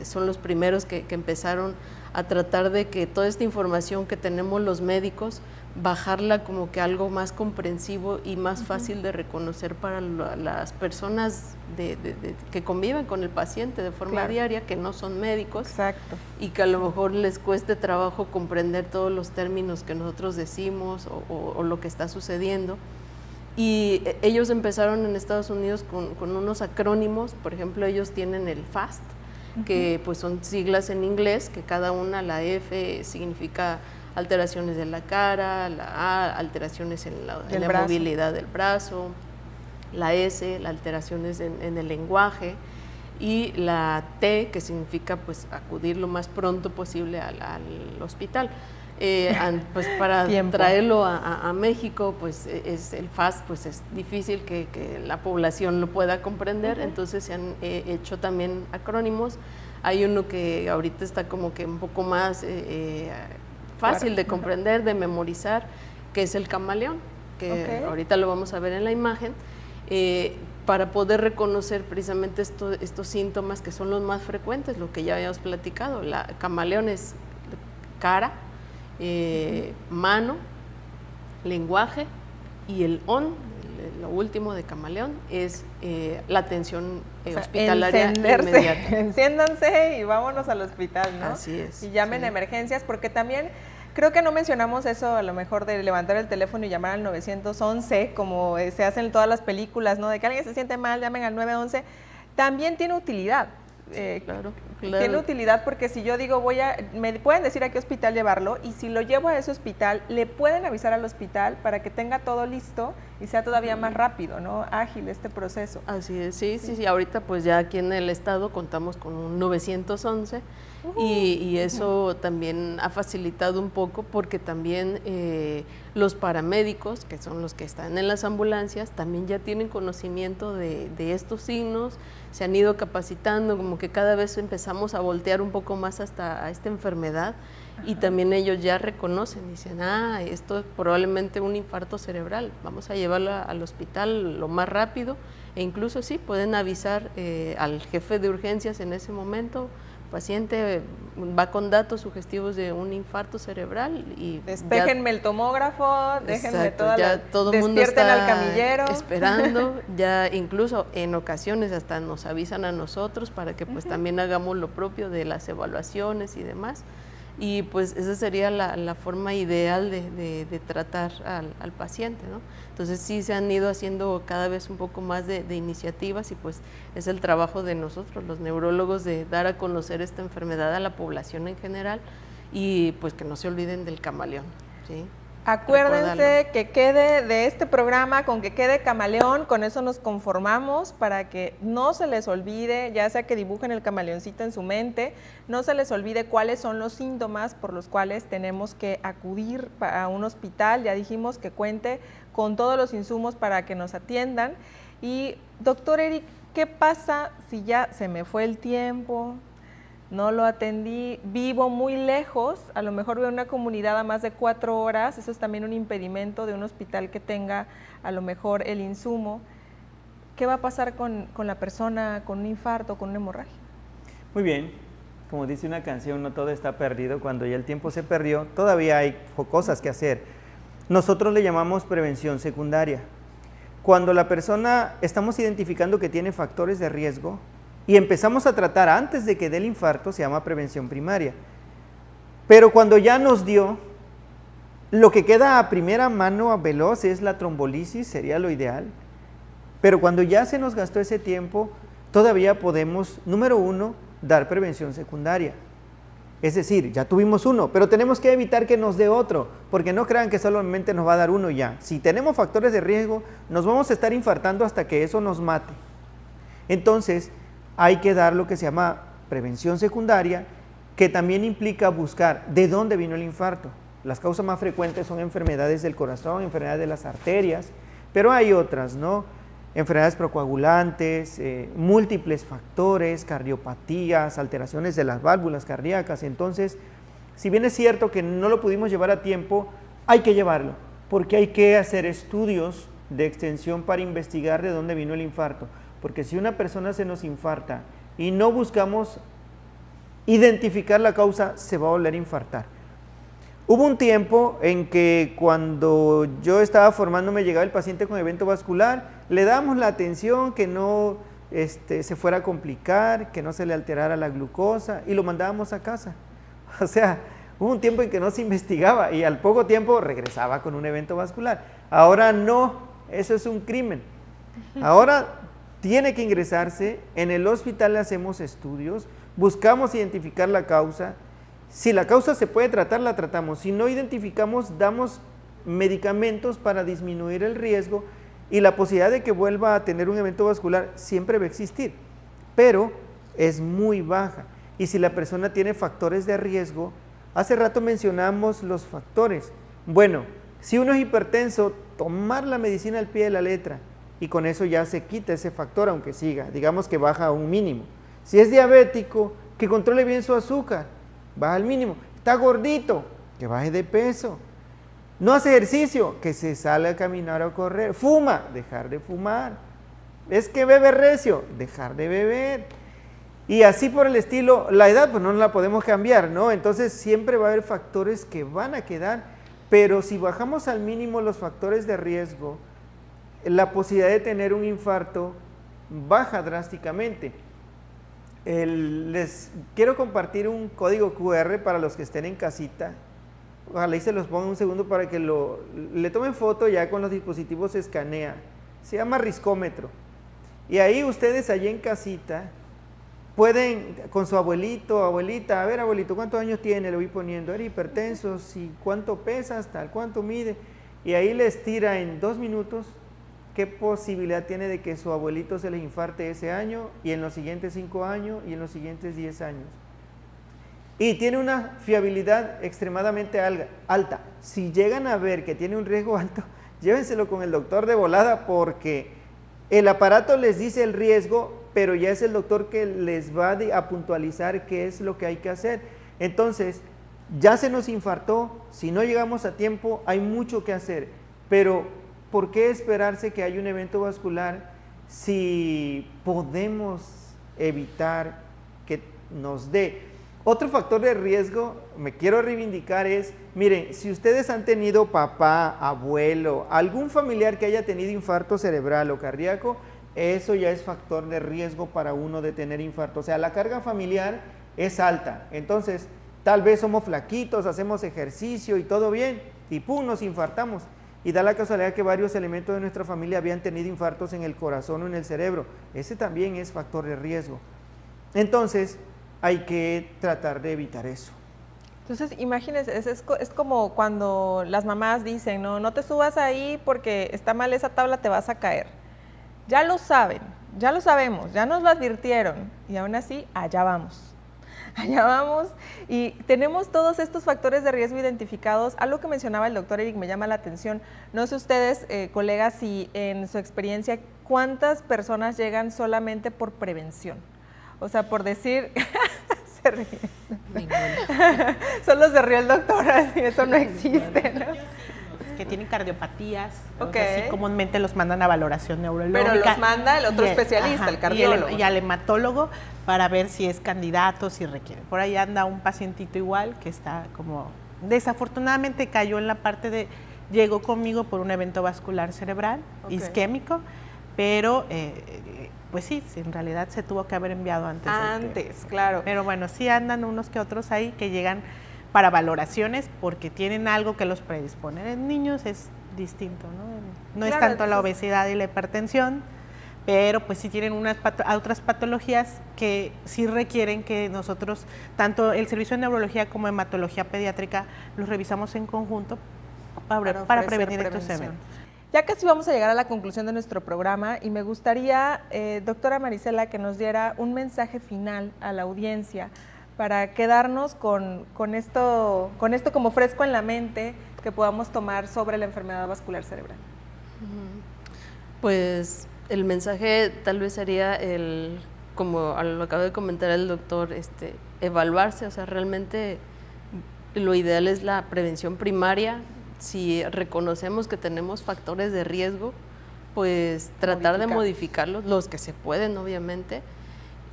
son los primeros que empezaron a tratar de que toda esta información que tenemos los médicos bajarla como que algo más comprensivo y más fácil de reconocer para las personas que conviven con el paciente de forma diaria, que no son médicos. Exacto. Y que a lo mejor les cueste trabajo comprender todos los términos que nosotros decimos o lo que está sucediendo. Y ellos empezaron en Estados Unidos con unos acrónimos. Por ejemplo, ellos tienen el FAST, que pues son siglas en inglés, que cada una, la F significa alteraciones de la cara, la A, alteraciones en la movilidad del brazo, la S, las alteraciones en el lenguaje, y la T, que significa pues acudir lo más pronto posible al hospital. Pues para traerlo a México, pues es el FAST, pues es difícil que la población lo pueda comprender, entonces se han hecho también acrónimos. Hay uno que ahorita está como que un poco más fácil de comprender, de memorizar, que es el camaleón, que ahorita lo vamos a ver en la imagen, para poder reconocer precisamente estos síntomas que son los más frecuentes, lo que ya habíamos platicado. La camaleón es cara, mano, lenguaje, y el ON, lo último de camaleón, es la atención hospitalaria inmediata. Enciéndanse y vámonos al hospital, ¿no? Así es. Y llamen a emergencias, porque también creo que no mencionamos eso, a lo mejor, de levantar el teléfono y llamar al 911, como se hace en todas las películas, ¿no? De que alguien se siente mal, llamen al 911. También tiene utilidad. Claro. Tiene utilidad, porque si yo digo me pueden decir a qué hospital llevarlo, y si lo llevo a ese hospital, le pueden avisar al hospital para que tenga todo listo y sea todavía más rápido, ¿no? Ágil este proceso. Así es, sí. Ahorita pues ya aquí en el estado contamos con un 911 y eso también ha facilitado un poco, porque también los paramédicos, que son los que están en las ambulancias, también ya tienen conocimiento de estos signos, se han ido capacitando, como que cada vez empezamos a voltear un poco más hasta a esta enfermedad. Y también ellos ya reconocen, dicen, esto es probablemente un infarto cerebral, vamos a llevarlo al hospital lo más rápido, e incluso sí, pueden avisar al jefe de urgencias en ese momento, paciente va con datos sugestivos de un infarto cerebral, y despéjenme el tomógrafo, déjenme todo el mundo despierten está al camillero esperando, ya incluso en ocasiones hasta nos avisan a nosotros para que pues también hagamos lo propio de las evaluaciones y demás. Y pues esa sería la forma ideal de tratar al paciente, ¿no? Entonces sí se han ido haciendo cada vez un poco más de iniciativas, y pues es el trabajo de nosotros, los neurólogos, de dar a conocer esta enfermedad a la población en general, y pues que no se olviden del camaleón, ¿sí? Acuérdense que quede de este programa, con que quede camaleón, con eso nos conformamos, para que no se les olvide, ya sea que dibujen el camaleoncito en su mente, no se les olvide cuáles son los síntomas por los cuales tenemos que acudir a un hospital. Ya dijimos que cuente con todos los insumos para que nos atiendan. Y doctor Eric, ¿qué pasa si ya se me fue el tiempo? No lo atendí, vivo muy lejos, a lo mejor vivo en una comunidad a más de 4 horas, eso es también un impedimento de un hospital que tenga a lo mejor el insumo. ¿Qué va a pasar con la persona con un infarto, con una hemorragia? Muy bien, como dice una canción, no todo está perdido. Cuando ya el tiempo se perdió, todavía hay cosas que hacer. Nosotros le llamamos prevención secundaria. Cuando la persona estamos identificando que tiene factores de riesgo, y empezamos a tratar antes de que dé el infarto, se llama prevención primaria. Pero cuando ya nos dio, lo que queda a primera mano veloz es la trombolisis, sería lo ideal. Pero cuando ya se nos gastó ese tiempo, todavía podemos, número 1, dar prevención secundaria. Es decir, ya tuvimos uno, pero tenemos que evitar que nos dé otro, porque no crean que solamente nos va a dar uno ya. Si tenemos factores de riesgo, nos vamos a estar infartando hasta que eso nos mate. Entonces, hay que dar lo que se llama prevención secundaria, que también implica buscar de dónde vino el infarto. Las causas más frecuentes son enfermedades del corazón, enfermedades de las arterias, pero hay otras, ¿no? Enfermedades procoagulantes, múltiples factores, cardiopatías, alteraciones de las válvulas cardíacas. Entonces, si bien es cierto que no lo pudimos llevar a tiempo, hay que llevarlo, porque hay que hacer estudios de extensión para investigar de dónde vino el infarto. Porque si una persona se nos infarta y no buscamos identificar la causa, se va a volver a infartar. Hubo un tiempo en que cuando yo estaba formándome llegaba el paciente con evento vascular, le damos la atención que no se fuera a complicar, que no se le alterara la glucosa y lo mandábamos a casa. O sea, hubo un tiempo en que no se investigaba y al poco tiempo regresaba con un evento vascular. Ahora no, eso es un crimen. Ahora tiene que ingresarse, en el hospital le hacemos estudios, buscamos identificar la causa. Si la causa se puede tratar, la tratamos. Si no identificamos, damos medicamentos para disminuir el riesgo y la posibilidad de que vuelva a tener un evento vascular siempre va a existir, pero es muy baja. Y si la persona tiene factores de riesgo, hace rato mencionamos los factores. Bueno, si uno es hipertenso, tomar la medicina al pie de la letra y con eso ya se quita ese factor, aunque siga, digamos que baja a un mínimo. Si es diabético, que controle bien su azúcar, baja al mínimo. Está gordito, que baje de peso. No hace ejercicio, que se salga a caminar o a correr. Fuma, dejar de fumar. Es que bebe recio, dejar de beber. Y así por el estilo. La edad pues no la podemos cambiar, ¿no? Entonces siempre va a haber factores que van a quedar, pero si bajamos al mínimo los factores de riesgo, la posibilidad de tener un infarto baja drásticamente. Les quiero compartir un código QR para los que estén en casita. Ojalá y se los ponga un segundo para que le tomen foto. Ya con los dispositivos se escanea. Se llama riscómetro. Y ahí ustedes allí en casita pueden con su abuelito, abuelita, a ver abuelito, ¿cuántos años tiene? Le voy poniendo, ¿eres hipertenso? Sí, ¿cuánto pesas? Tal, ¿cuánto mide? Y ahí les tira en 2 minutos qué posibilidad tiene de que su abuelito se les infarte ese año y en los siguientes 5 años y en los siguientes 10 años. Y tiene una fiabilidad extremadamente alta. Si llegan a ver que tiene un riesgo alto, llévenselo con el doctor de volada porque el aparato les dice el riesgo, pero ya es el doctor que les va a puntualizar qué es lo que hay que hacer. Entonces, ya se nos infartó, si no llegamos a tiempo, hay mucho que hacer, pero ¿por qué esperarse que haya un evento vascular si podemos evitar que nos dé? Otro factor de riesgo, me quiero reivindicar es, miren, si ustedes han tenido papá, abuelo, algún familiar que haya tenido infarto cerebral o cardíaco, eso ya es factor de riesgo para uno de tener infarto. O sea, la carga familiar es alta. Entonces, tal vez somos flaquitos, hacemos ejercicio y todo bien, y ¡pum!, nos infartamos. Y da la casualidad que varios elementos de nuestra familia habían tenido infartos en el corazón o en el cerebro. Ese también es factor de riesgo. Entonces, hay que tratar de evitar eso. Entonces, imagínense, es como cuando las mamás dicen, no te subas ahí porque está mal esa tabla, te vas a caer. Ya lo saben, ya lo sabemos, ya nos lo advirtieron y aún así, allá vamos. Allá vamos y tenemos todos estos factores de riesgo identificados. Algo que mencionaba el doctor Eric me llama la atención. No sé ustedes, colegas, si en su experiencia, ¿cuántas personas llegan solamente por prevención? O sea, por decir, se ríe. Solo se rió el doctor, así, eso no existe, ¿no? Que tienen cardiopatías, okay. Así comúnmente los mandan a valoración neurológica. Pero los manda el otro especialista, el cardiólogo. Y al hematólogo para ver si es candidato, si requiere. Por ahí anda un pacientito igual que está como, desafortunadamente cayó en la parte de, llegó conmigo por un evento vascular cerebral, isquémico, pero pues sí, en realidad se tuvo que haber enviado antes. Antes, claro. Pero bueno, sí andan unos que otros ahí que llegan para valoraciones porque tienen algo que los predispone. En niños es distinto, ¿no? No claro, es tanto la obesidad y la hipertensión, pero pues sí tienen otras patologías que sí requieren que nosotros, tanto el servicio de neurología como hematología pediátrica, los revisamos en conjunto para prevenir estos eventos. Ya casi vamos a llegar a la conclusión de nuestro programa y me gustaría, doctora Marisela, que nos diera un mensaje final a la audiencia para quedarnos con esto como fresco en la mente que podamos tomar sobre la enfermedad vascular cerebral. Pues el mensaje tal vez sería como lo acaba de comentar el doctor, evaluarse, o sea, realmente lo ideal es la prevención primaria. Si reconocemos que tenemos factores de riesgo, pues tratar de modificarlos, los que se pueden obviamente,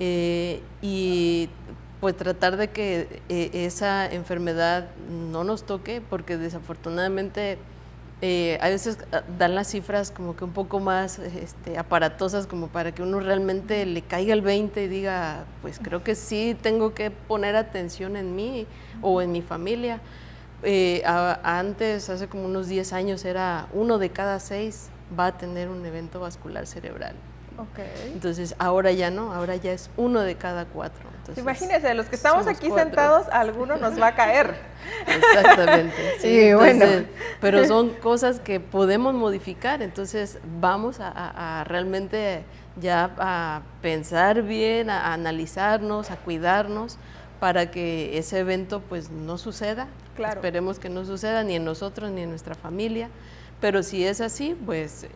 y pues tratar de que esa enfermedad no nos toque, porque desafortunadamente a veces dan las cifras como que un poco más aparatosas, como para que uno realmente le caiga el 20 y diga, pues creo que sí tengo que poner atención en mí o en mi familia. Antes, hace como unos 10 años, era 1 de cada 6 va a tener un evento vascular cerebral. Okay. Entonces, ahora ya no, ahora ya es 1 de cada 4. Entonces, imagínense, los que estamos aquí 4. sentados, alguno nos va a caer. Exactamente. Sí, entonces, bueno. Pero son cosas que podemos modificar, entonces vamos a realmente ya a pensar bien, a analizarnos, a cuidarnos para que ese evento pues no suceda. Claro. Esperemos que no suceda ni en nosotros ni en nuestra familia, pero si es así, pues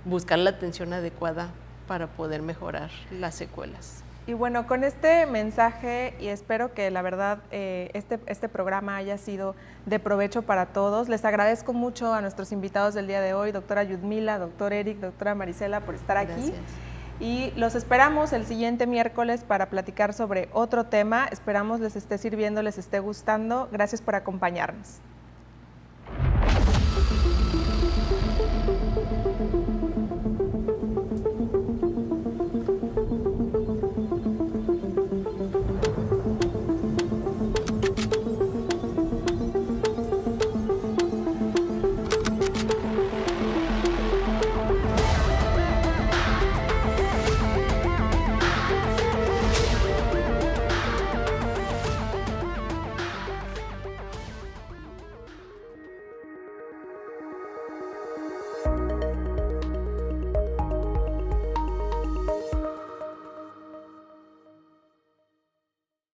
buscar la atención adecuada para poder mejorar las secuelas. Y bueno, con este mensaje, y espero que la verdad este programa haya sido de provecho para todos, les agradezco mucho a nuestros invitados del día de hoy, doctora Yudmila, doctor Eric, doctora Marisela, por estar aquí. Gracias. Y los esperamos el siguiente miércoles para platicar sobre otro tema. Esperamos les esté sirviendo, les esté gustando. Gracias por acompañarnos.